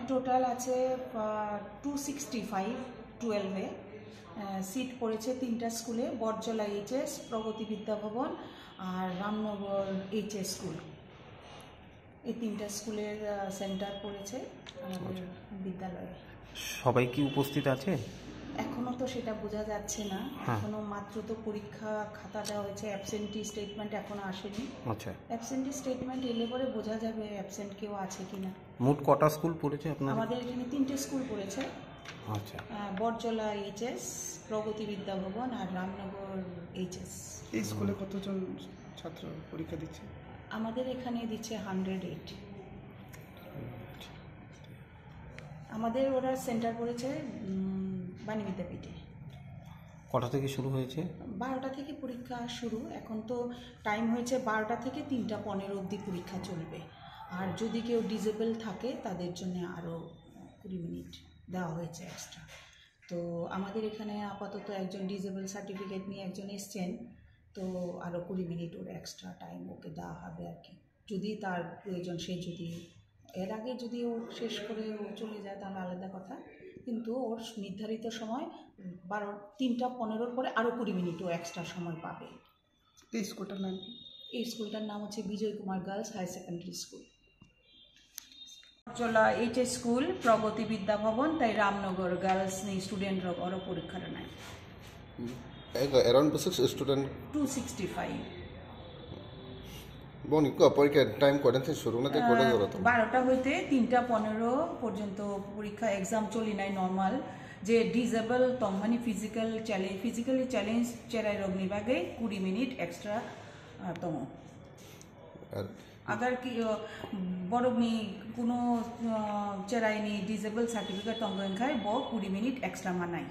Total আছে 265 12-এ seat পড়েছে তিনটা স্কুলে, বটজলা এইচএস, প্রগতি বিদ্যা ভবন আর রামনগর এইচএস স্কুল। এই তিনটা স্কুলের সেন্টার পড়েছে আমাদের বিদ্যালয়ে। সবাই কি উপস্থিত আছে? এখনো তো সেটা বোঝা যাচ্ছে না, এখনো মাত্র তো পরীক্ষা খাতা দেওয়া হয়েছে, অ্যাবসেন্টি স্টেটমেন্ট এখনো আসেনি। আচ্ছা, অ্যাবসেন্টি স্টেটমেন্ট এলে পরে বোঝা যাবে অ্যাবসেন্ট কেউ আছে কিনা। মোট কটা স্কুল পড়েছে আপনার? আমাদের এখানে তিনটে স্কুল পড়েছে। আচ্ছা, বটজলা এইচএস, প্রগতি বিদ্যা ভবন আর রামনগর এইচএস। এই স্কুলে কতজন ছাত্র পরীক্ষা দিচ্ছে? আমাদের এখানে দিচ্ছে 108। আমাদের ওরা সেন্টার পড়েছে বাণী বিদ্যাপীঠে। কটা থেকে শুরু হয়েছে? 12টা থেকে পরীক্ষা শুরু। এখন তো টাইম হয়েছে 12টা থেকে 3টা 15 অবধি পরীক্ষা চলবে। আর যদি কেউ ডিসেবল থাকে তাদের জন্য আরও 20 মিনিট দেওয়া হয়েছে এক্সট্রা। তো আমাদের এখানে আপাতত একজন ডিসেবল সার্টিফিকেট নিয়ে একজন এসছেন, তো আরও 20 মিনিট ওর এক্সট্রা টাইম ওকে দেওয়া হবে আর কি। যদি তার প্রয়োজন, সে যদি এর আগে যদি ও শেষ করে ও চলে যায় তাহলে আলাদা কথা, কিন্তু ওর নির্ধারিত সময় 3টা 15-র পরে আরও 20 মিনিট ও এক্সট্রা সময় পাবে। এই স্কুলটার নাম কি? এই স্কুলটার নাম হচ্ছে Bijoy Kumar girls higher secondary school. চলা এইচএস স্কুল, প্রগতি বিদ্যা ভবন, তাই রামনগর গার্লস নেই স্টুডেন্টরা বড় পরীক্ষাটা নাই। around 6 student 265 বনি কো পরীক্ষা টাইম কটা থেকে শুরু না থেকে কটা ধরে? 12টা হইতে 3টা 15 পর্যন্ত পরীক্ষা এক্সাম চলি নাই নর্মাল। যে ডিসেবল মানে ফিজিক্যালি চ্যালেঞ্জ চেরাই রোগ নিবাগে 20 মিনিট এক্সট্রা তম। अगर कि बरगनी कोनो चेराइनी डिसेबल सर्टिफिकेट तंग खाए 20 मिनिट एक्स्ट्रा मानाई।